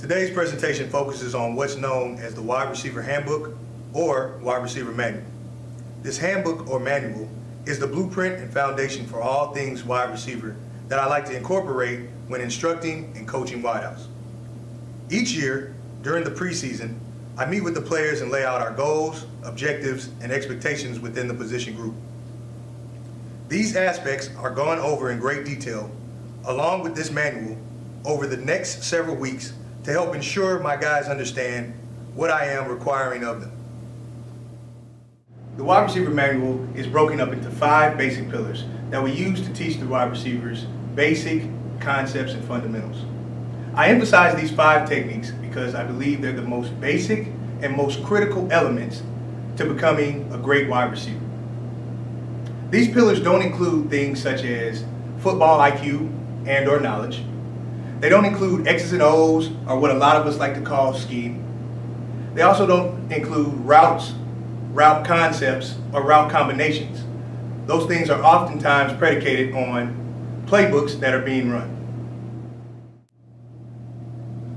Today's presentation focuses on what's known as the Wide Receiver Handbook or Wide Receiver Manual. This handbook or manual is the blueprint and foundation for all things wide receiver that I like to incorporate when instructing and coaching wideouts. Each year, during the preseason, I meet with the players and lay out our goals, objectives, and expectations within the position group. These aspects are gone over in great detail, along with this manual, over the next several weeks to help ensure my guys understand what I am requiring of them. The wide receiver manual is broken up into 5 basic pillars that we use to teach the wide receivers basic concepts and fundamentals. I emphasize these 5 techniques because I believe they're the most basic and most critical elements to becoming a great wide receiver. These pillars don't include things such as football IQ and or knowledge. They don't include X's and O's, or what a lot of us like to call scheme. They also don't include routes, route concepts, or route combinations. Those things are oftentimes predicated on playbooks that are being run.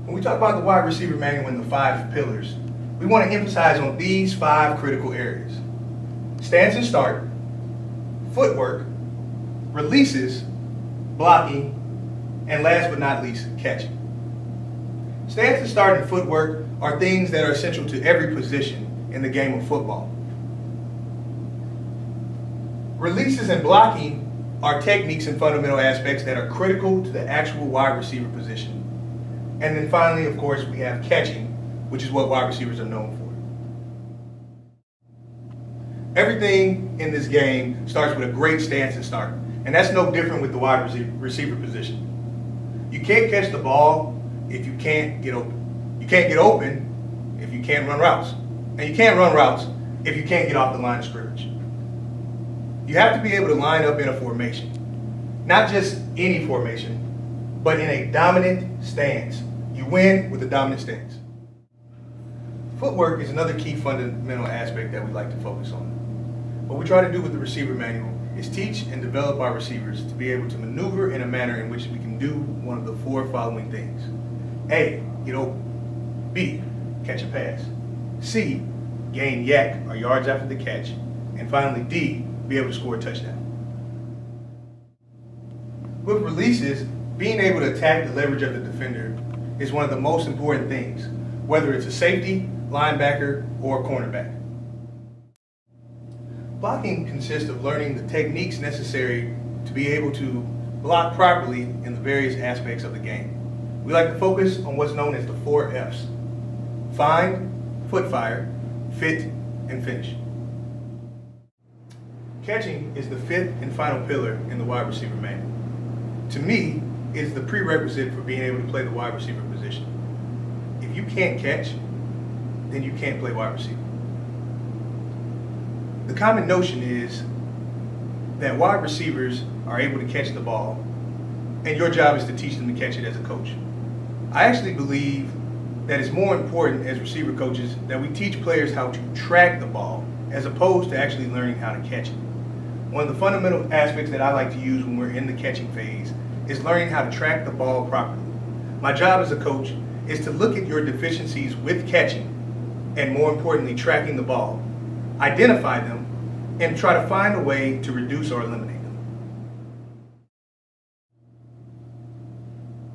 When we talk about the wide receiver manual and the 5 pillars, we want to emphasize on these 5 critical areas: stance and start, footwork, releases, blocking, and last but not least, catching. Stance and start and footwork are things that are essential to every position in the game of football. Releases and blocking are techniques and fundamental aspects that are critical to the actual wide receiver position. And then finally, of course, we have catching, which is what wide receivers are known for. Everything in this game starts with a great stance and start, and that's no different with the wide receiver position. You can't catch the ball if you can't get open. You can't get open if you can't run routes. And you can't run routes if you can't get off the line of scrimmage. You have to be able to line up in a formation. Not just any formation, but in a dominant stance. You win with a dominant stance. Footwork is another key fundamental aspect that we like to focus on. What we try to do with the receiver manual is teach and develop our receivers to be able to maneuver in a manner in which we can do one of the 4 following things. A, get open. B, catch a pass. C, gain yak or yards after the catch. And finally, D, be able to score a touchdown. With releases, being able to attack the leverage of the defender is one of the most important things, whether it's a safety, linebacker, or cornerback. Blocking consists of learning the techniques necessary to be able to block properly in the various aspects of the game. We like to focus on what's known as the 4 F's: find, foot fire, fit, and finish. Catching is the 5th and final pillar in the wide receiver manual. To me, it is the prerequisite for being able to play the wide receiver position. If you can't catch, then you can't play wide receiver. The common notion is that wide receivers are able to catch the ball, and your job is to teach them to catch it as a coach. I actually believe that it's more important as receiver coaches that we teach players how to track the ball as opposed to actually learning how to catch it. One of the fundamental aspects that I like to use when we're in the catching phase is learning how to track the ball properly. My job as a coach is to look at your deficiencies with catching, and more importantly, tracking the ball, identify them, and try to find a way to reduce or eliminate them.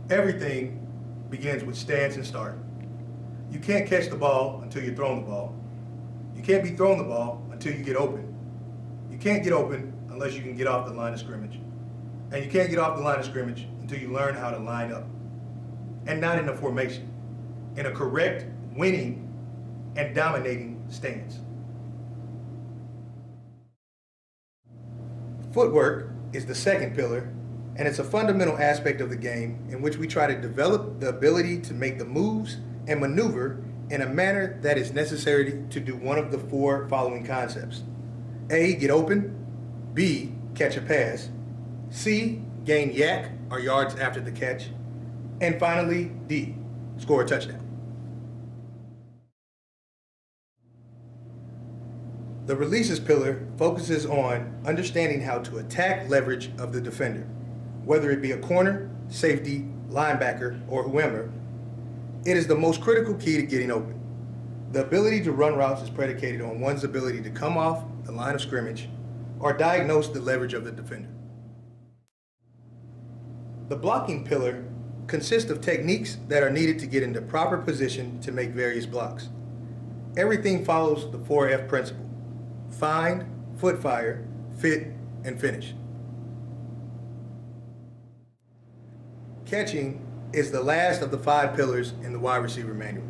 Everything begins with stance and start. You can't catch the ball until you're throwing the ball. You can't be throwing the ball until you get open. You can't get open unless you can get off the line of scrimmage. And you can't get off the line of scrimmage until you learn how to line up. And not in a formation, in a correct, winning, and dominating stance. Footwork is the 2nd pillar, and it's a fundamental aspect of the game in which we try to develop the ability to make the moves and maneuver in a manner that is necessary to do one of the 4 following concepts. A, get open. B, catch a pass. C, gain yak or yards after the catch. And finally, D, score a touchdown. The releases pillar focuses on understanding how to attack leverage of the defender, whether it be a corner, safety, linebacker, or whoever, It is the most critical key to getting open. The ability to run routes is predicated on one's ability to come off the line of scrimmage or diagnose the leverage of the defender. The blocking pillar consists of techniques that are needed to get into proper position to make various blocks. Everything follows the 4F principle: find, foot fire, fit, and finish. Catching is the last of the 5 pillars in the wide receiver manual.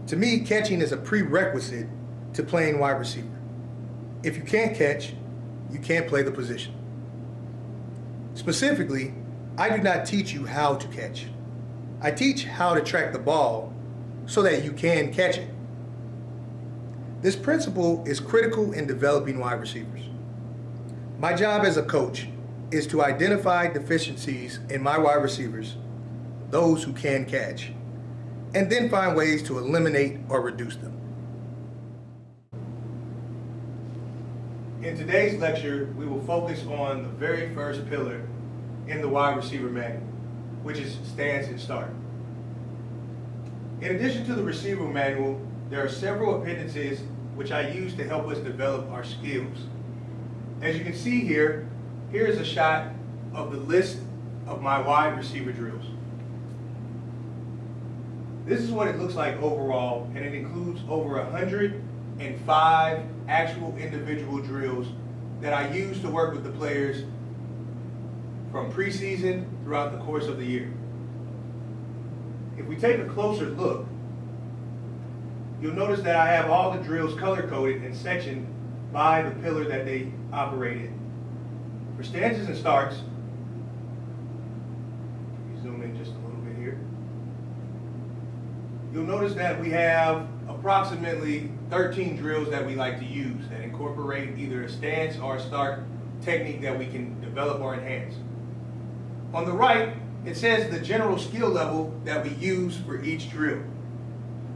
To me, catching is a prerequisite to playing wide receiver. If you can't catch, you can't play the position. Specifically, I do not teach you how to catch. I teach how to track the ball so that you can catch it. This principle is critical in developing wide receivers. My job as a coach is to identify deficiencies in my wide receivers, those who can catch, and then find ways to eliminate or reduce them. In today's lecture, we will focus on the very first pillar in the wide receiver manual, which is stance and start. In addition to the receiver manual, there are several appendices which I use to help us develop our skills. As you can see here, here is a shot of the list of my wide receiver drills. This is what it looks like overall, and it includes over 105 actual individual drills that I use to work with the players from preseason throughout the course of the year. If we take a closer look, you'll notice that I have all the drills color-coded and sectioned by the pillar that they operate in. For stances and starts, zoom in just a little bit here, you'll notice that we have approximately 13 drills that we like to use that incorporate either a stance or a start technique that we can develop or enhance. On the right, it says the general skill level that we use for each drill.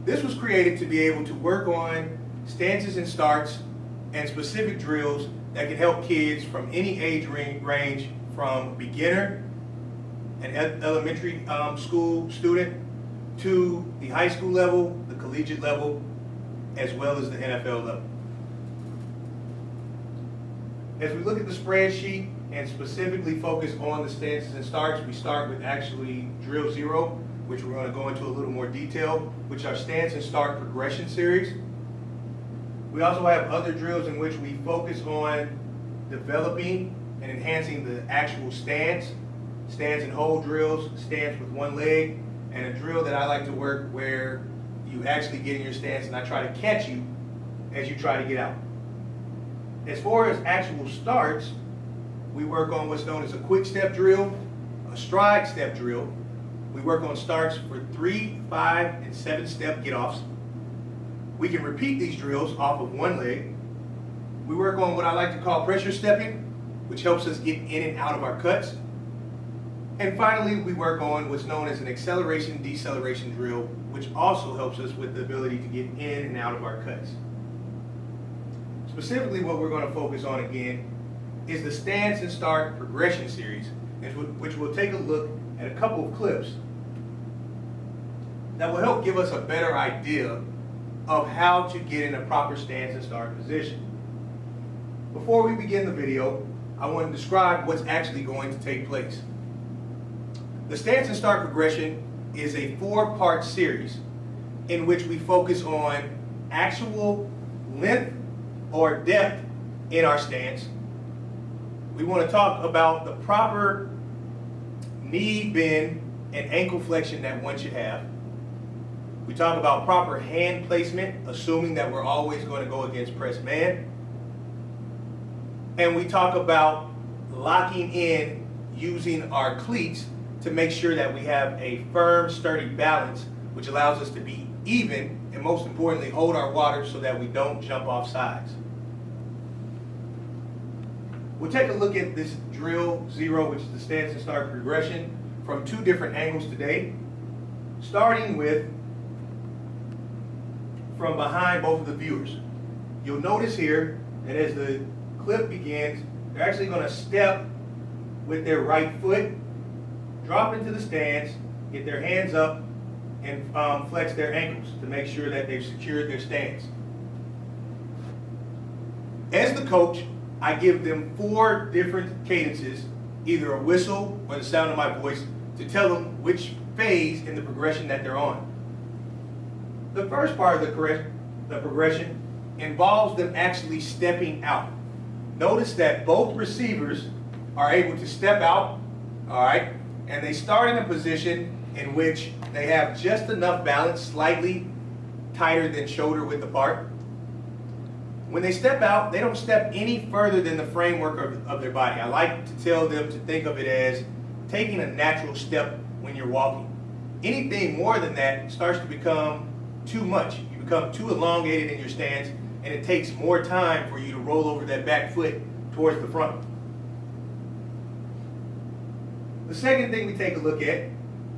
This was created to be able to work on stances and starts and specific drills that can help kids from any age range, from beginner, an elementary school student, to the high school level, the collegiate level, as well as the NFL level. As we look at the spreadsheet and specifically focus on the stances and starts, we start with actually drill 0, which we're going to go into a little more detail, which are stance and start progression series. We also have other drills in which we focus on developing and enhancing the actual stance and hold drills, stance with one leg, and a drill that I like to work where you actually get in your stance and I try to catch you as you try to get out. As far as actual starts, we work on what's known as a quick step drill, a stride step drill. We work on starts for 3, 5, and 7 step get-offs. We can repeat these drills off of one leg. We work on what I like to call pressure stepping, which helps us get in and out of our cuts. And finally, we work on what's known as an acceleration-deceleration drill, which also helps us with the ability to get in and out of our cuts. Specifically, what we're going to focus on again is the stance and start progression series, which we'll take a look at a couple of clips that will help give us a better idea of how to get in a proper stance and start position. Before we begin the video, I want to describe what's actually going to take place. The stance and start progression is a 4-part series in which we focus on actual length or depth in our stance. We want to talk about the proper knee bend and ankle flexion that one should have. We talk about proper hand placement, assuming that we're always going to go against press man. And we talk about locking in using our cleats to make sure that we have a firm, sturdy balance, which allows us to be even, and most importantly, hold our water so that we don't jump off sides. We'll take a look at this drill 0, which is the stance and start progression, from 2 different angles today, starting with from behind both of the viewers. You'll notice here that as the clip begins, they're actually going to step with their right foot, drop into the stance, get their hands up, and flex their ankles to make sure that they've secured their stance. As the coach, I give them 4 different cadences, either a whistle or the sound of my voice, to tell them which phase in the progression that they're on. The first part of the progression involves them actually stepping out. Notice that both receivers are able to step out, all right, and they start in a position in which they have just enough balance, slightly tighter than shoulder width apart. When they step out, they don't step any further than the framework of their body. I like to tell them to think of it as taking a natural step when you're walking. Anything more than that starts to become too much. You become too elongated in your stance, and it takes more time for you to roll over that back foot towards the front. The second thing we take a look at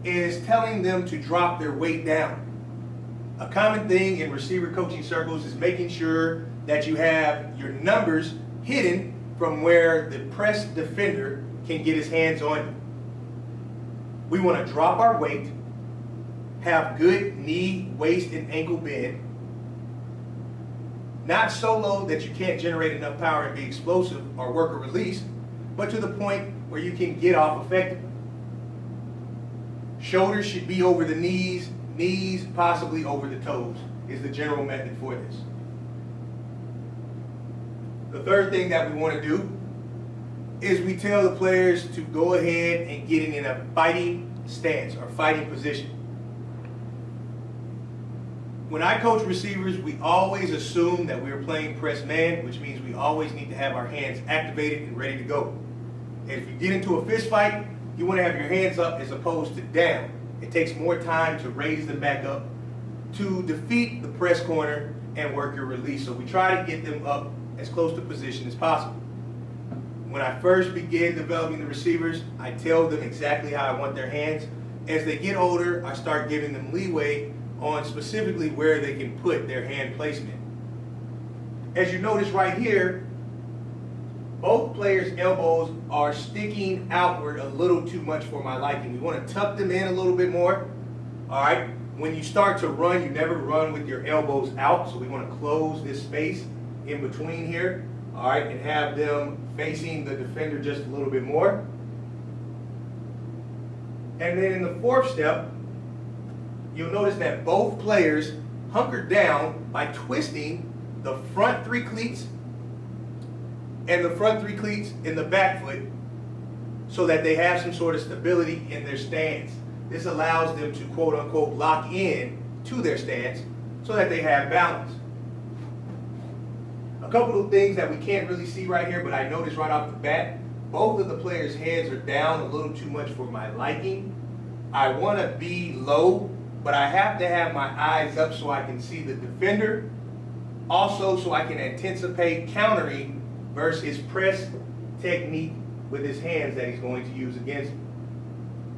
is telling them to drop their weight down. A common thing in receiver coaching circles is making sure that you have your numbers hidden from where the press defender can get his hands on you. We want to drop our weight, have good knee, waist, and ankle bend, not so low that you can't generate enough power and be explosive or work a release, but to the point where you can get off effectively. Shoulders should be over the knees, knees possibly over the toes is the general method for this. The third thing that we want to do is we tell the players to go ahead and get in a fighting stance or fighting position. When I coach receivers, we always assume that we are playing press man, which means we always need to have our hands activated and ready to go. And if you get into a fist fight, you want to have your hands up as opposed to down. It takes more time to raise them back up to defeat the press corner and work your release. So we try to get them up as close to position as possible. When I first begin developing the receivers, I tell them exactly how I want their hands. As they get older, I start giving them leeway on specifically where they can put their hand placement. As you notice right here, both players' elbows are sticking outward a little too much for my liking. We want to tuck them in a little bit more. All right. When you start to run, you never run with your elbows out. So we want to close this space in between here. All right. And have them facing the defender just a little bit more. And then in the fourth step, you'll notice that both players hunker down by twisting the front 3 cleats and the front 3 cleats in the back foot so that they have some sort of stability in their stance. This allows them to quote unquote lock in to their stance so that they have balance. A couple of things that we can't really see right here, but I noticed right off the bat, both of the players' heads are down a little too much for my liking. I want to be low, but I have to have my eyes up so I can see the defender, also so I can anticipate countering versus his press technique with his hands that he's going to use against me.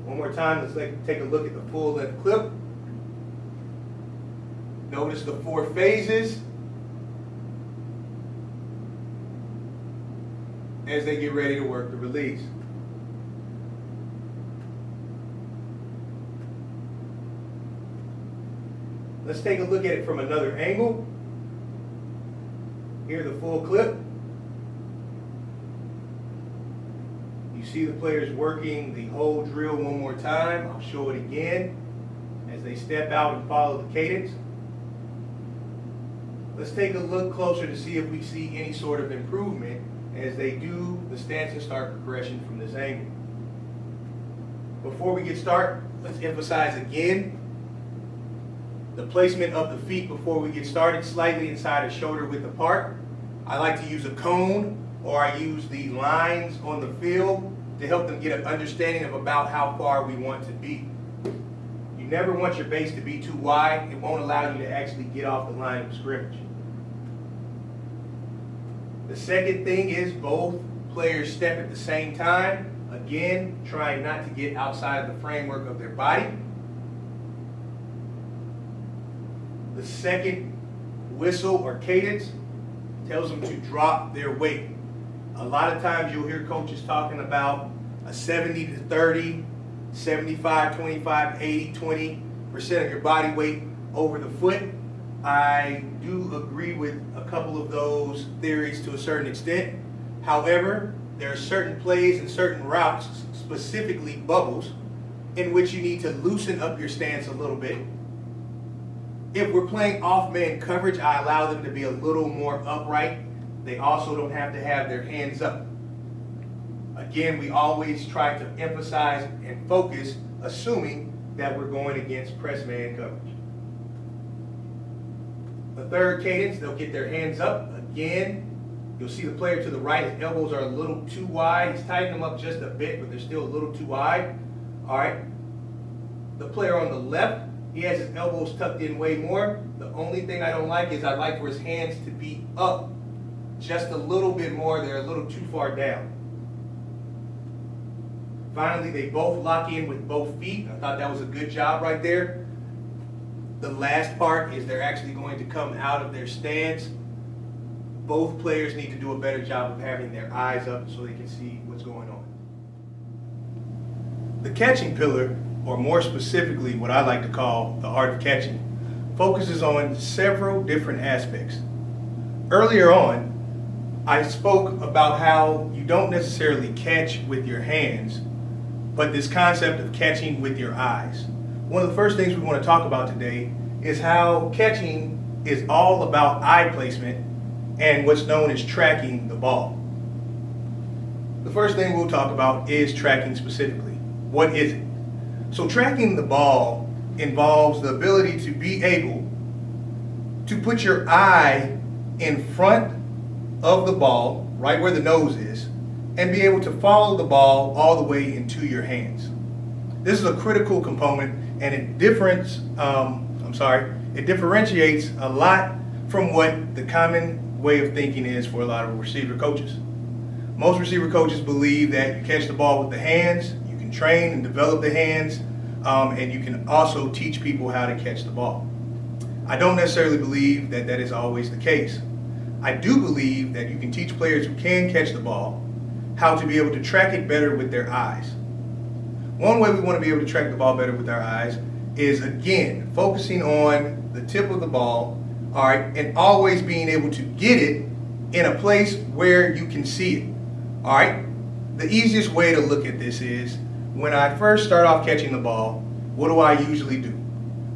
One more time, let's take a look at the full length clip. Notice the 4 phases as they get ready to work the release. Let's take a look at it from another angle. Here's the full clip. You see the players working the whole drill one more time. I'll show it again as they step out and follow the cadence. Let's take a look closer to see if we see any sort of improvement as they do the stance and start progression from this angle. Before we get started, let's emphasize again the placement of the feet before we get started, slightly inside of shoulder width apart. I like to use a cone, or I use the lines on the field to help them get an understanding of about how far we want to be. You never want your base to be too wide. It won't allow you to actually get off the line of scrimmage. The second thing is both players step at the same time. Again, trying not to get outside of the framework of their body. The second whistle or cadence tells them to drop their weight. A lot of times you'll hear coaches talking about a 70 to 30, 75, 25, 80, 20. of your body weight over the foot. I do agree with a couple of those theories to a certain extent. However, there are certain plays and certain routes, specifically bubbles, in which you need to loosen up your stance a little bit. If we're playing off-man coverage, I allow them to be a little more upright. They also don't have to have their hands up. Again, we always try to emphasize and focus, assuming that we're going against press man coverage. The third cadence, they'll get their hands up. Again, you'll see the player to the right, his elbows are a little too wide. He's tightening them up just a bit, but they're still a little too wide. All right. The player on the left, he has his elbows tucked in way more. The only thing I don't like is I like for his hands to be up just a little bit more. They're a little too far down. Finally, they both lock in with both feet. I thought that was a good job right there. The last part is they're actually going to come out of their stance. Both players need to do a better job of having their eyes up so they can see what's going on. The catching pillar, or more specifically what I like to call the art of catching, focuses on several different aspects. Earlier on, I spoke about how you don't necessarily catch with your hands, but this concept of catching with your eyes. One of the first things we want to talk about today is how catching is all about eye placement and what's known as tracking the ball. The first thing we'll talk about is tracking specifically. What is it? So tracking the ball involves the ability to be able to put your eye in front of the ball, right where the nose is, and be able to follow the ball all the way into your hands. This is a critical component, and it differentiates a lot from what the common way of thinking is for a lot of receiver coaches. Most receiver coaches believe that you catch the ball with the hands, you can train and develop the hands, and you can also teach people how to catch the ball. I don't necessarily believe that that is always the case. I do believe that you can teach players who can catch the ball how to be able to track it better with their eyes. One way we want to be able to track the ball better with our eyes is, again, focusing on the tip of the ball, all right, and always being able to get it in a place where you can see it, all right? The easiest way to look at this is, when I first start off catching the ball, what do I usually do?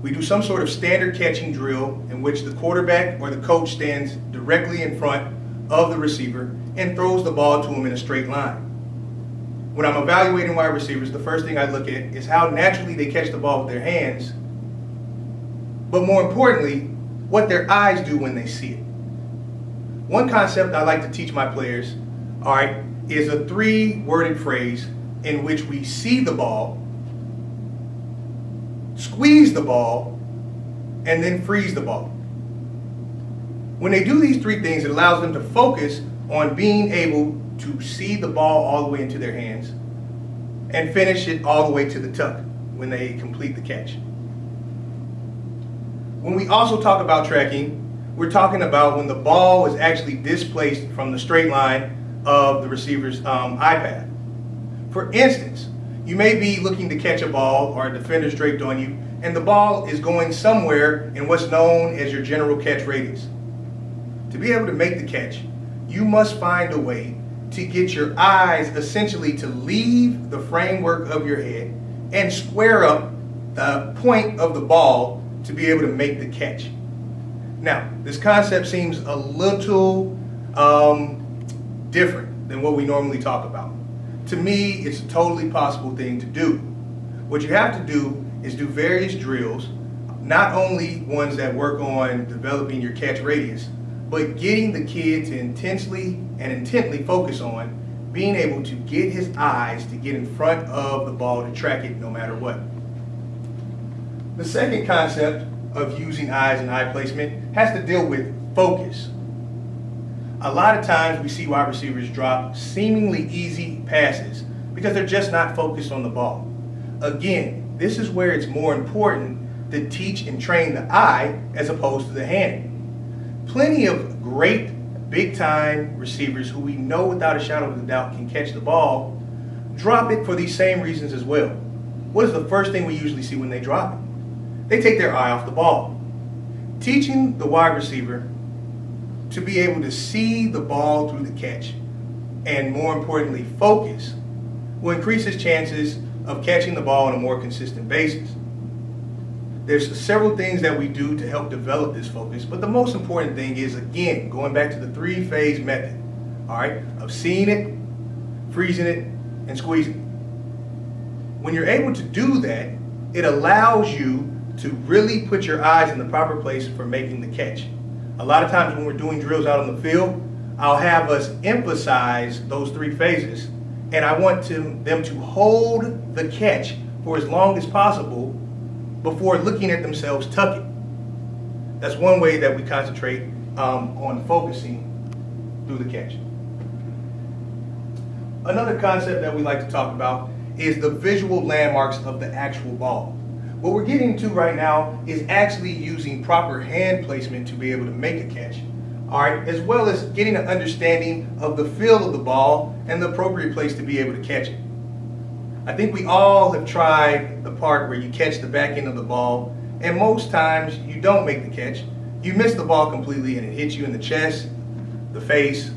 We do some sort of standard catching drill in which the quarterback or the coach stands directly in front of the receiver and throws the ball to him in a straight line. When I'm evaluating wide receivers, the first thing I look at is how naturally they catch the ball with their hands, but more importantly, what their eyes do when they see it. One concept I like to teach my players, all right, is a 3-worded phrase in which we see the ball, squeeze the ball, and then freeze the ball. When they do these 3 things, it allows them to focus on being able to see the ball all the way into their hands and finish it all the way to the tuck when they complete the catch. When we also talk about tracking, we're talking about when the ball is actually displaced from the straight line of the receiver's eye path. For instance, you may be looking to catch a ball or a defender's draped on you, and the ball is going somewhere in what's known as your general catch radius. To be able to make the catch, you must find a way to get your eyes essentially to leave the framework of your head and square up the point of the ball to be able to make the catch. Now, this concept seems a little different than what we normally talk about. To me, it's a totally possible thing to do. What you have to do is do various drills, not only ones that work on developing your catch radius, but getting the kid to intently focus on being able to get his eyes to get in front of the ball to track it no matter what. The second concept of using eyes and eye placement has to deal with focus. A lot of times we see wide receivers drop seemingly easy passes because they're just not focused on the ball. Again, this is where it's more important to teach and train the eye as opposed to the hand. Plenty of great big-time receivers who we know without a shadow of a doubt can catch the ball drop it for these same reasons as well. What is the first thing we usually see when they drop it? they take their eye off the ball. Teaching the wide receiver to be able to see the ball through the catch, and more importantly, focus, will increase his chances of catching the ball on a more consistent basis. There's several things that we do to help develop this focus, but the most important thing is, again, going back to the three-phase method, all right, of seeing it, freezing it, and squeezing it. When you're able to do that, it allows you to really put your eyes in the proper place for making the catch. A lot of times when we're doing drills out on the field, I'll have us emphasize those three phases, and I want them to hold the catch for as long as possible before looking at themselves tuck it. That's one way that we concentrate on focusing through the catch. Another concept that we like to talk about is the visual landmarks of the actual ball. What we're getting to right now is actually using proper hand placement to be able to make a catch, all right, as well as getting an understanding of the feel of the ball and the appropriate place to be able to catch it. I think we all have tried the part where you catch the back end of the ball, and most times you don't make the catch. You miss the ball completely and it hits you in the chest, the face,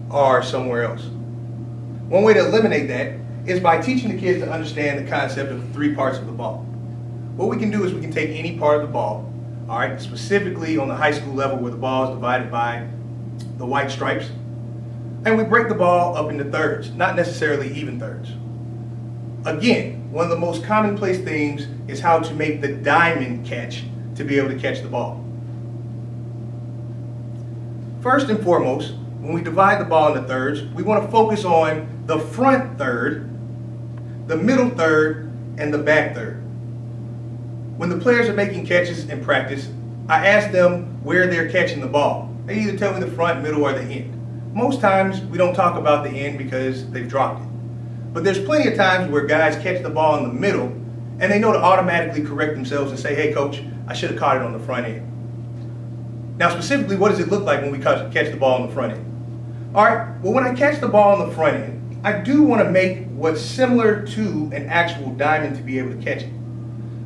or somewhere else. One way to eliminate that is by teaching the kids to understand the concept of the three parts of the ball. What we can do is we can take any part of the ball, all right, specifically on the high school level where the ball is divided by the white stripes, and we break the ball up into thirds, not necessarily even thirds. Again, one of the most commonplace things is how to make the diamond catch to be able to catch the ball. First and foremost, when we divide the ball into thirds, we want to focus on the front third, the middle third, and the back third. When the players are making catches in practice, I ask them where they're catching the ball. They either tell me the front, middle, or the end. Most times we don't talk about the end because they've dropped it. But there's plenty of times where guys catch the ball in the middle and they know to automatically correct themselves and say, hey coach, I should have caught it on the front end. Now specifically, what does it look like when we catch the ball on the front end? All right, well when I catch the ball on the front end, I do want to make what's similar to an actual diamond to be able to catch it.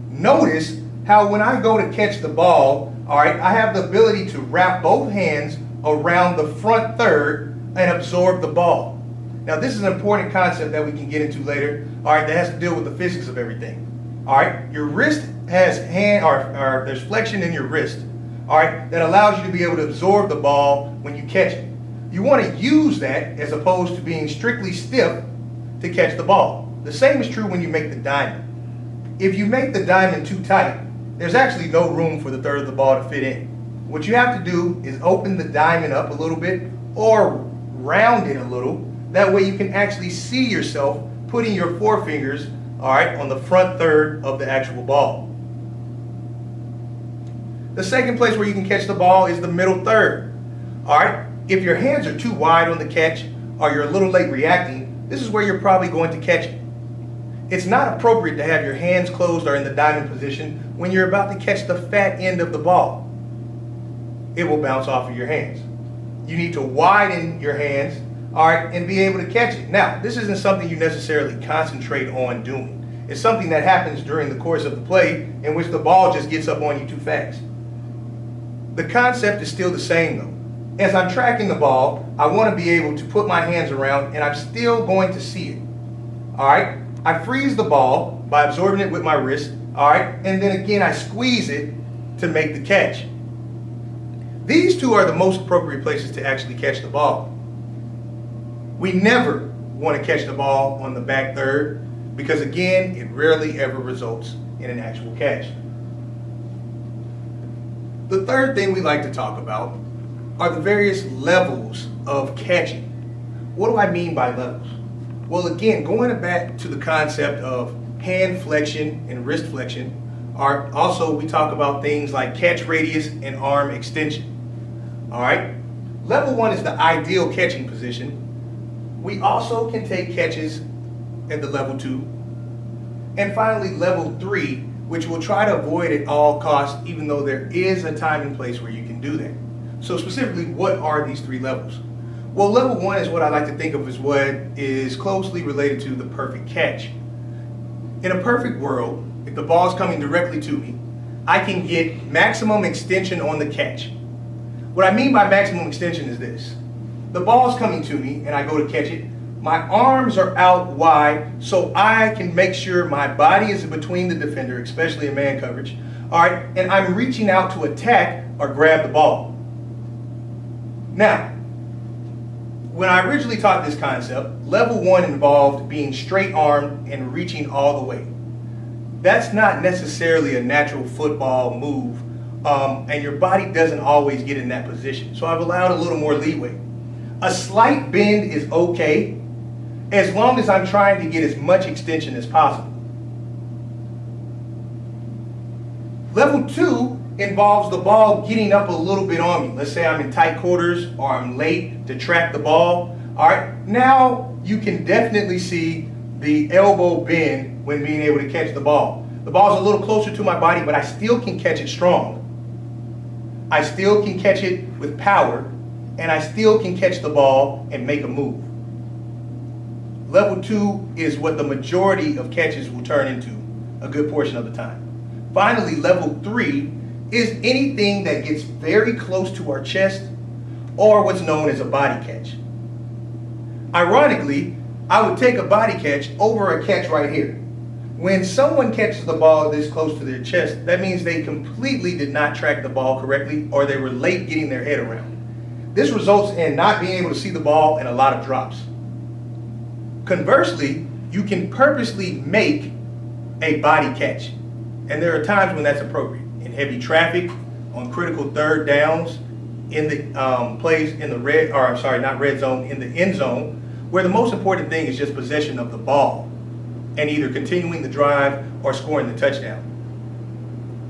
Notice how when I go to catch the ball, all right, I have the ability to wrap both hands around the front third and absorb the ball. Now this is an important concept that we can get into later, all right, that has to deal with the physics of everything. All right, your wrist has there's flexion in your wrist, all right, that allows you to be able to absorb the ball when you catch it. You want to use that as opposed to being strictly stiff to catch the ball. The same is true when you make the diamond. If you make the diamond too tight, there's actually no room for the third of the ball to fit in. What you have to do is open the diamond up a little bit or round it a little. That way you can actually see yourself putting your forefingers, all right, on the front third of the actual ball. The second place where you can catch the ball is the middle third. All right, if your hands are too wide on the catch or you're a little late reacting, this is where you're probably going to catch it. It's not appropriate to have your hands closed or in the diamond position when you're about to catch the fat end of the ball. It will bounce off of your hands. You need to widen your hands, all right, and be able to catch it. Now, this isn't something you necessarily concentrate on doing. It's something that happens during the course of the play in which the ball just gets up on you too fast. The concept is still the same though. As I'm tracking the ball, I want to be able to put my hands around and I'm still going to see it. All right, I freeze the ball by absorbing it with my wrist, all right, and then again I squeeze it to make the catch. These two are the most appropriate places to actually catch the ball. We never want to catch the ball on the back third because again, it rarely ever results in an actual catch. The third thing we like to talk about are the various levels of catching. What do I mean by levels? Well, again, going back to the concept of hand flexion and wrist flexion, also we talk about things like catch radius and arm extension. All right, level one is the ideal catching position. We also can take catches at the level 2. And finally, level 3, which we'll try to avoid at all costs, even though there is a time and place where you can do that. So specifically, what are these 3 levels? Well, level 1 is what I like to think of as what is closely related to the perfect catch. In a perfect world, if the ball is coming directly to me, I can get maximum extension on the catch. What I mean by maximum extension is this. The ball's coming to me and I go to catch it. My arms are out wide so I can make sure my body is between the defender, especially in man coverage. All right, and I'm reaching out to attack or grab the ball. Now, when I originally taught this concept, level 1 involved being straight armed and reaching all the way. That's not necessarily a natural football move, and your body doesn't always get in that position. So I've allowed a little more leeway. A slight bend is okay, as long as I'm trying to get as much extension as possible. Level 2 involves the ball getting up a little bit on me. Let's say I'm in tight quarters or I'm late to track the ball. All right, now you can definitely see the elbow bend when being able to catch the ball. The ball's a little closer to my body, but I still can catch it strong. I still can catch it with power, and I still can catch the ball and make a move. Level 2 is what the majority of catches will turn into a good portion of the time. Finally, level 3 is anything that gets very close to our chest or what's known as a body catch. Ironically, I would take a body catch over a catch right here. When someone catches the ball this close to their chest, that means they completely did not track the ball correctly or they were late getting their head around. This results in not being able to see the ball and a lot of drops. Conversely, you can purposely make a body catch, and there are times when that's appropriate. In heavy traffic, on critical third downs, in the plays in the in the end zone, where the most important thing is just possession of the ball and either continuing the drive or scoring the touchdown.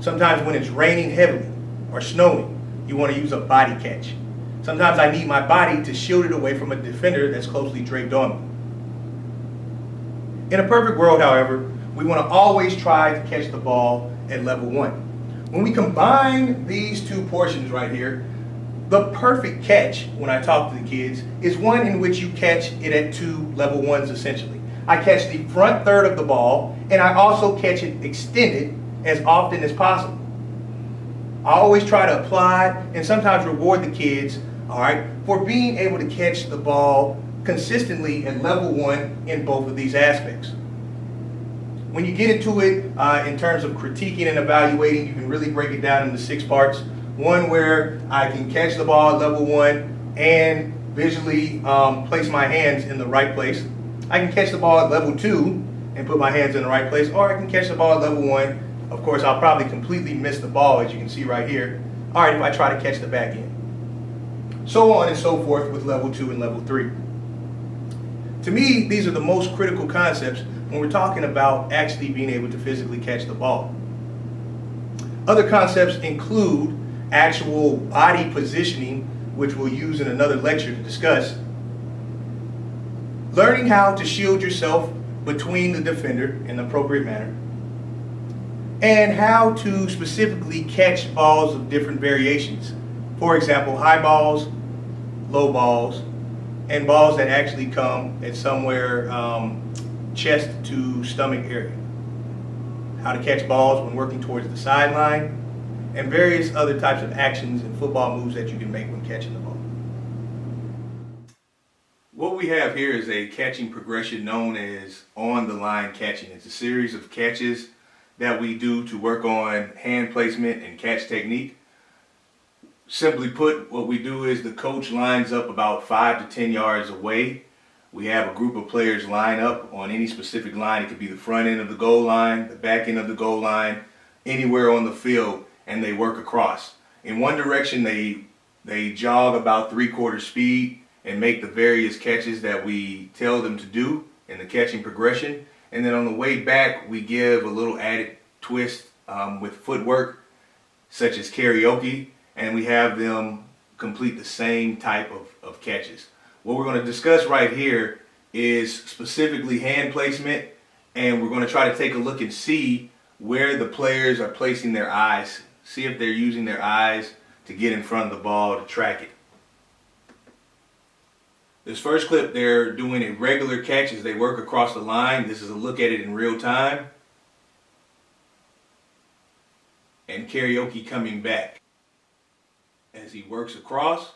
Sometimes when it's raining heavily or snowing, you want to use a body catch. Sometimes I need my body to shield it away from a defender that's closely draped on me. In a perfect world, however, we want to always try to catch the ball at level 1. When we combine these two portions right here, the perfect catch, when I talk to the kids, is one in which you catch it at 2 level 1s essentially. I catch the front third of the ball, and I also catch it extended as often as possible. I always try to apply and sometimes reward the kids, all right, for being able to catch the ball consistently at level 1 in both of these aspects. When you get into it in terms of critiquing and evaluating, you can really break it down into 6 parts. One where I can catch the ball at level 1 and visually place my hands in the right place. I can catch the ball at level 2 and put my hands in the right place, or I can catch the ball at level 1. Of course, I'll probably completely miss the ball, as you can see right here. All right, if I try to catch the back end. So on and so forth with level 2 and level 3. To me, these are the most critical concepts when we're talking about actually being able to physically catch the ball. Other concepts include actual body positioning, which we'll use in another lecture to discuss. Learning how to shield yourself between the defender in the appropriate manner. And how to specifically catch balls of different variations. For example, high balls, low balls, and balls that actually come at somewhere chest to stomach area. How to catch balls when working towards the sideline, and various other types of actions and football moves that you can make when catching the ball. What we have here is a catching progression known as on the line catching. It's a series of catches that we do to work on hand placement and catch technique. Simply put, what we do is the coach lines up about 5 to 10 yards away. We have a group of players line up on any specific line. It could be the front end of the goal line, the back end of the goal line, anywhere on the field, and they work across. In one direction, they jog about 3/4 speed and make the various catches that we tell them to do in the catching progression. And then on the way back, we give a little added twist with footwork, such as karaoke, and we have them complete the same type of catches. What we're going to discuss right here is specifically hand placement, and we're going to try to take a look and see where the players are placing their eyes, see if they're using their eyes to get in front of the ball to track it. This first clip, they're doing a regular catch as they work across the line. This is a look at it in real time. and Karaoke coming back. As he works across,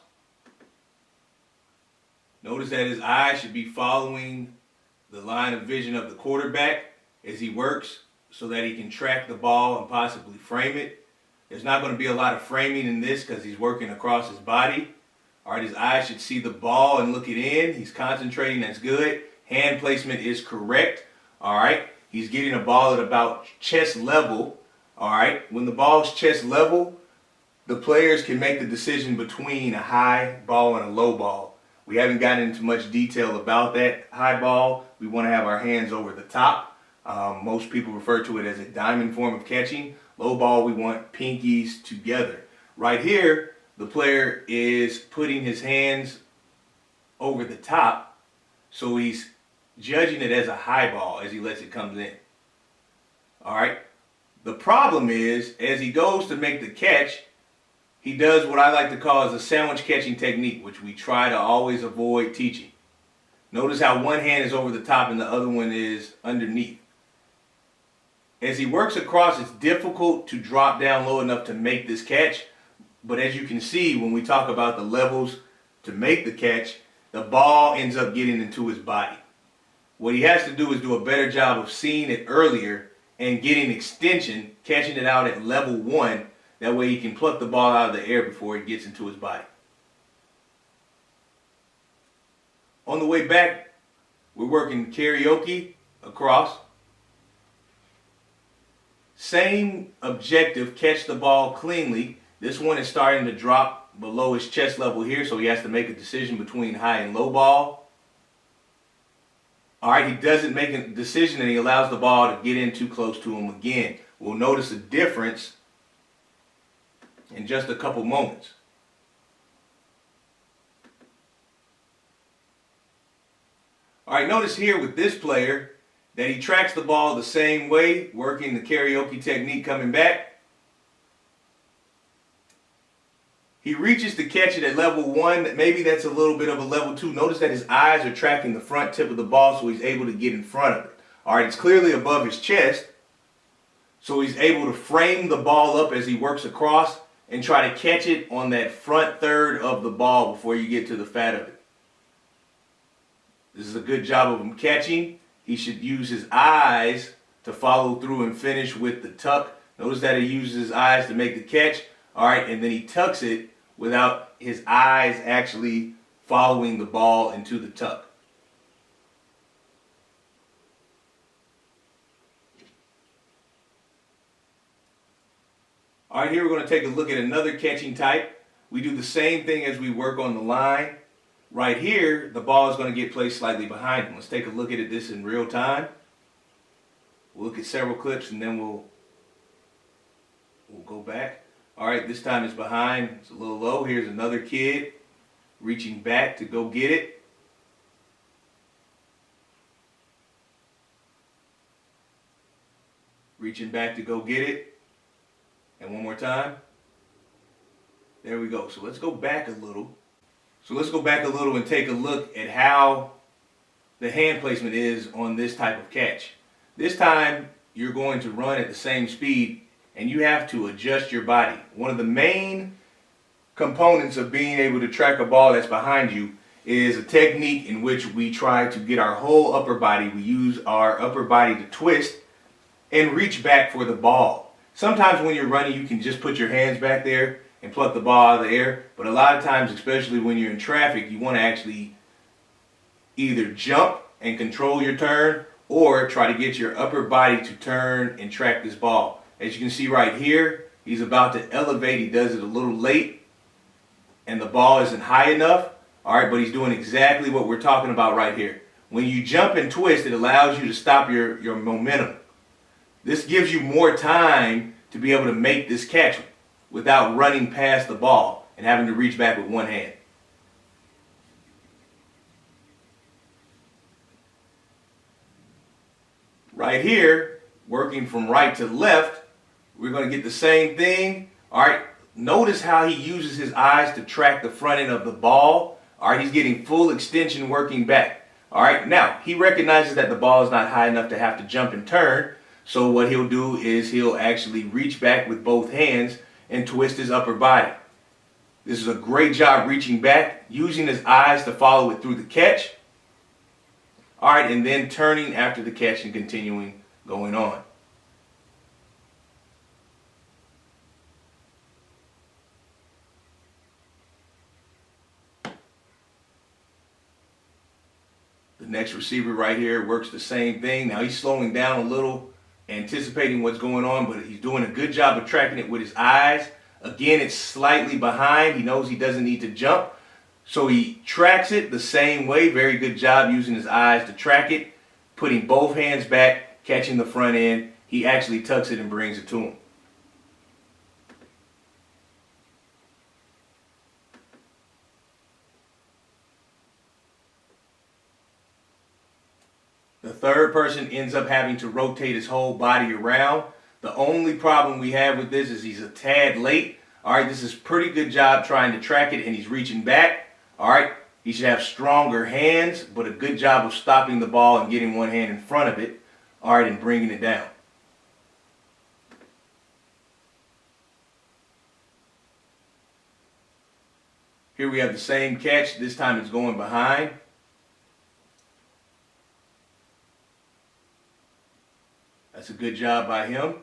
notice that his eyes should be following the line of vision of the quarterback as he works so that he can track the ball and possibly frame it. There's not going to be a lot of framing in this because he's working across his body. All right, his eyes should see the ball and look it in. He's concentrating, that's good. Hand placement is correct. All right, he's getting a ball at about chest level. All right, when the ball's chest level, the players can make the decision between a high ball and a low ball. We haven't gotten into much detail about that. High ball, we want to have our hands over the top. Most people refer to it as a diamond form of catching. Low ball, we want pinkies together. Right here, the player is putting his hands over the top, so he's judging it as a high ball as he lets it come in. All right. The problem is, as he goes to make the catch, he does what I like to call as a sandwich catching technique, which we try to always avoid teaching. Notice how one hand is over the top and the other one is underneath. As he works across, it's difficult to drop down low enough to make this catch. But as you can see, when we talk about the levels to make the catch, the ball ends up getting into his body. What he has to do is do a better job of seeing it earlier and getting extension, catching it out at level 1. That way he can pluck the ball out of the air before it gets into his body. On the way back, we're working Karaoke across. Same objective, catch the ball cleanly. This one is starting to drop below his chest level here, so he has to make a decision between high and low ball. All right, he doesn't make a decision and he allows the ball to get in too close to him again. We'll notice a difference in just a couple moments. All right, notice here with this player that he tracks the ball the same way, working the Karaoke technique coming back. He reaches to catch it at level 1. Maybe that's a little bit of a level 2. Notice that his eyes are tracking the front tip of the ball so he's able to get in front of it. All right, it's clearly above his chest, so he's able to frame the ball up as he works across and try to catch it on that front third of the ball before you get to the fat of it. This is a good job of him catching. He should use his eyes to follow through and finish with the tuck. Notice that he uses his eyes to make the catch. All right, and then he tucks it without his eyes actually following the ball into the tuck. All right, here we're going to take a look at another catching type. We do the same thing as we work on the line. Right here, the ball is going to get placed slightly behind him. Let's take a look at this in real time. We'll look at several clips and then we'll go back. All right, this time it's behind. It's a little low. Here's another kid reaching back to go get it. Reaching back to go get it. And one more time. There we go. So let's go back a little. And take a look at how the hand placement is on this type of catch. This time you're going to run at the same speed and you have to adjust your body. One of the main components of being able to track a ball that's behind you is a technique in which we try to get our whole upper body. We use our upper body to twist and reach back for the ball. Sometimes when you're running, you can just put your hands back there and pluck the ball out of the air. But a lot of times, especially when you're in traffic, you want to actually either jump and control your turn or try to get your upper body to turn and track this ball. As you can see right here, he's about to elevate. He does it a little late and the ball isn't high enough. All right, but he's doing exactly what we're talking about right here. When you jump and twist, it allows you to stop your momentum. This gives you more time to be able to make this catch without running past the ball and having to reach back with one hand. Right here, working from right to left, we're going to get the same thing. All right, notice how he uses his eyes to track the front end of the ball. All right, he's getting full extension working back. All right, now he recognizes that the ball is not high enough to have to jump and turn. So what he'll do is he'll actually reach back with both hands and twist his upper body. This is a great job reaching back, using his eyes to follow it through the catch. All right, and then turning after the catch and continuing going on. The next receiver right here works the same thing. Now he's slowing down a little, anticipating what's going on, but he's doing a good job of tracking it with his eyes. Again, it's slightly behind. He knows he doesn't need to jump, so he tracks it the same way. Very good job using his eyes to track it, putting both hands back, catching the front end. He actually tucks it and brings it to him. The third person ends up having to rotate his whole body around. The only problem we have with this is he's a tad late. All right, this is a pretty good job trying to track it, and he's reaching back. All right, he should have stronger hands, but a good job of stopping the ball and getting one hand in front of it. All right, and bringing it down. Here we have the same catch. This time it's going behind. That's a good job by him.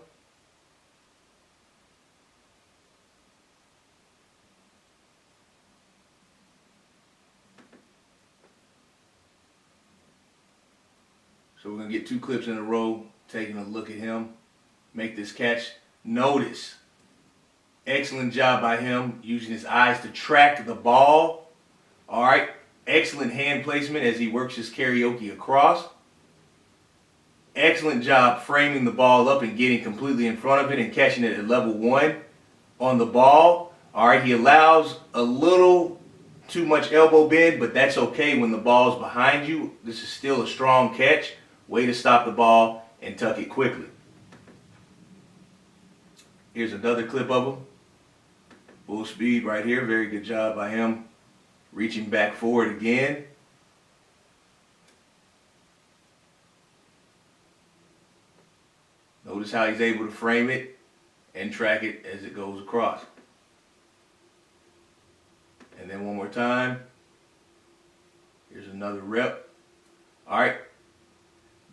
So we're going to get 2 clips in a row, taking a look at him make this catch. Notice, excellent job by him using his eyes to track the ball. All right, excellent hand placement as he works his karaoke across. Excellent job framing the ball up and getting completely in front of it and catching it at level 1 on the ball. All right, he allows a little too much elbow bend, but that's okay when the ball's behind you. This is still a strong catch. Way to stop the ball and tuck it quickly. Here's another clip of him. Full speed right here. Very good job by him. Reaching back forward again. Notice how he's able to frame it and track it as it goes across. And then one more time. Here's another rep. All right.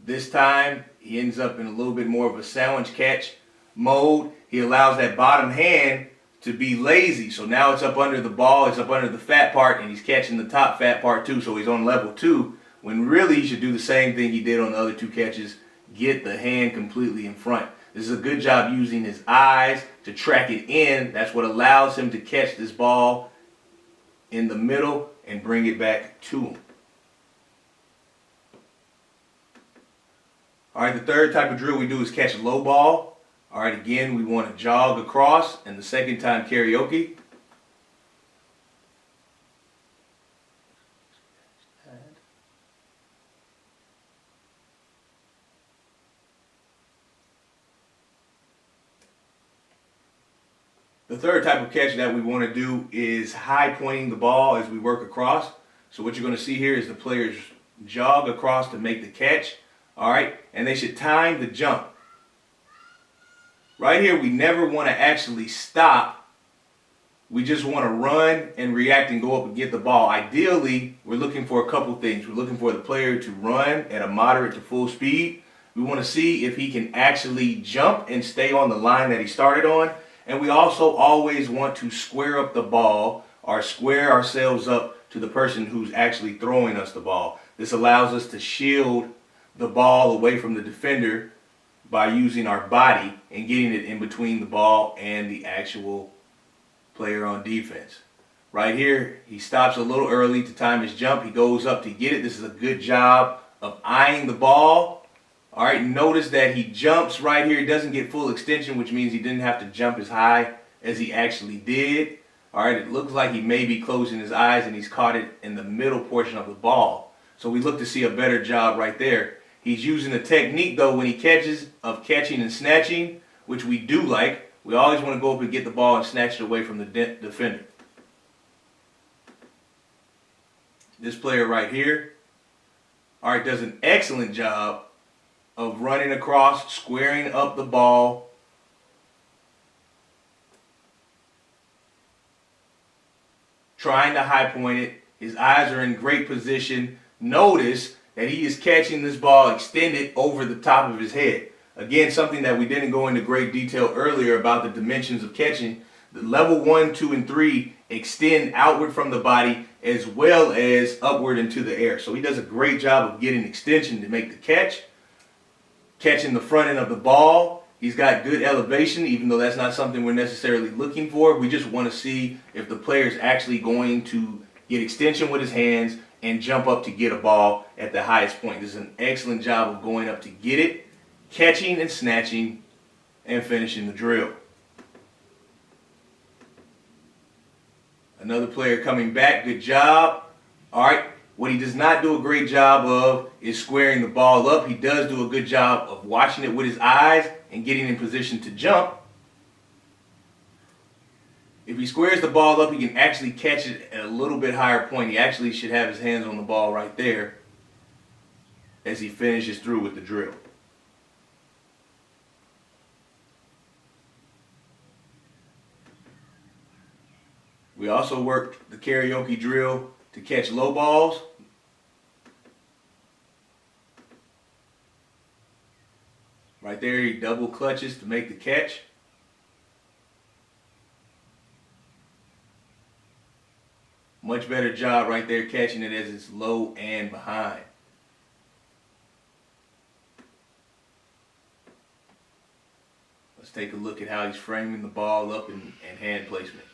This time he ends up in a little bit more of a sandwich catch mode. He allows that bottom hand to be lazy. So now it's up under the ball, it's up under the fat part, and he's catching the top fat part too. So he's on level 2, when really he should do the same thing he did on the other 2 catches. Get the hand completely in front. This is a good job using his eyes to track it in. That's what allows him to catch this ball in the middle and bring it back to him. All right, the third type of drill we do is catch a low ball. All right, again, we want to jog across, and the second time karaoke. The third type of catch that we want to do is high pointing the ball as we work across. So what you're going to see here is the players jog across to make the catch. All right, and they should time the jump. Right here, we never want to actually stop. We just want to run and react and go up and get the ball. Ideally, we're looking for a couple things. We're looking for the player to run at a moderate to full speed. We want to see if he can actually jump and stay on the line that he started on. And we also always want to square up the ball or square ourselves up to the person who's actually throwing us the ball. This allows us to shield the ball away from the defender by using our body and getting it in between the ball and the actual player on defense. Right here, he stops a little early to time his jump. He goes up to get it. This is a good job of eyeing the ball. All right, notice that he jumps right here. He doesn't get full extension, which means he didn't have to jump as high as he actually did. All right, it looks like he may be closing his eyes and he's caught it in the middle portion of the ball. So we look to see a better job right there. He's using a technique, though, when he catches, of catching and snatching, which we do like. We always want to go up and get the ball and snatch it away from the defender. This player right here, all right, does an excellent job of running across, squaring up the ball, trying to high point it. His eyes are in great position. Notice that he is catching this ball extended over the top of his head. Again, something that we didn't go into great detail earlier about the dimensions of catching. The level 1, 2, and 3 extend outward from the body as well as upward into the air. So he does a great job of getting extension to make the catch, catching the front end of the ball. He's got good elevation, even though that's not something we're necessarily looking for. We just want to see if the player is actually going to get extension with his hands and jump up to get a ball at the highest point. This is an excellent job of going up to get it, catching and snatching, and finishing the drill. Another player coming back, good job. All right, what he does not do a great job of is squaring the ball up. He does do a good job of watching it with his eyes and getting in position to jump. If he squares the ball up, he can actually catch it at a little bit higher point. He actually should have his hands on the ball right there as he finishes through with the drill. We also worked the karaoke drill to catch low balls. Right there, he double clutches to make the catch. Much better job right there catching it as it's low and behind. Let's take a look at how he's framing the ball up and hand placement.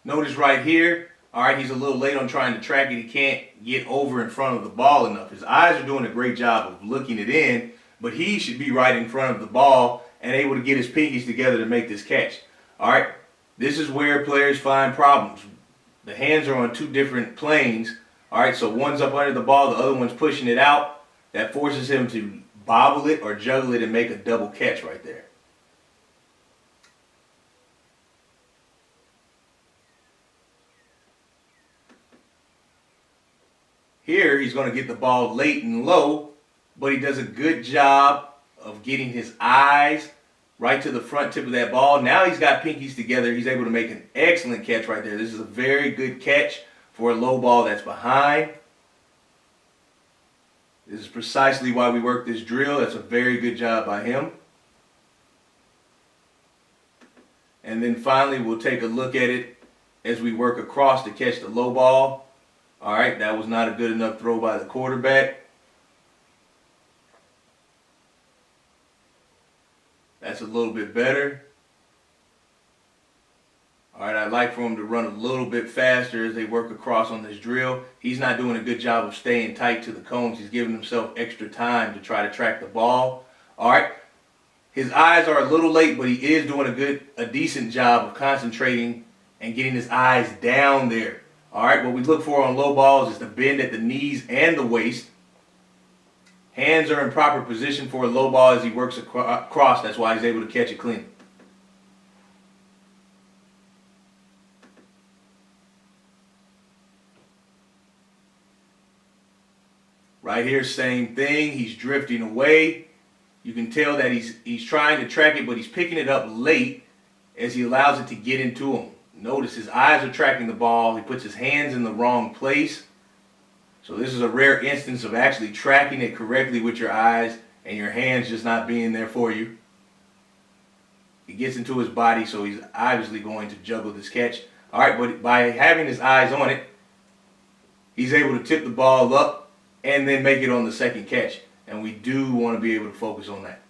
Notice right here, all right, he's a little late on trying to track it. He can't get over in front of the ball enough. His eyes are doing a great job of looking it in, but he should be right in front of the ball and able to get his pinkies together to make this catch. All right, this is where players find problems. The hands are on two different planes. All right, so one's up under the ball, the other one's pushing it out. That forces him to bobble it or juggle it and make a double catch right there. Here, he's going to get the ball late and low, but he does a good job of getting his eyes right to the front tip of that ball. Now he's got pinkies together. He's able to make an excellent catch right there. This is a very good catch for a low ball that's behind. This is precisely why we work this drill. That's a very good job by him. And then finally, we'll take a look at it as we work across to catch the low ball. All right, that was not a good enough throw by the quarterback. That's a little bit better. All right, I'd like for him to run a little bit faster as they work across on this drill. He's not doing a good job of staying tight to the cones. He's giving himself extra time to try to track the ball. All right, his eyes are a little late, but he is doing a decent job of concentrating and getting his eyes down there. All right, what we look for on low balls is the bend at the knees and the waist. Hands are in proper position for a low ball as he works across. That's why he's able to catch it clean. Right here, same thing. He's drifting away. You can tell that he's trying to track it, but he's picking it up late as he allows it to get into him. Notice his eyes are tracking the ball. He puts his hands in the wrong place. So this is a rare instance of actually tracking it correctly with your eyes and your hands just not being there for you. He gets into his body, so he's obviously going to juggle this catch. All right, but by having his eyes on it, he's able to tip the ball up and then make it on the second catch. And we do want to be able to focus on that.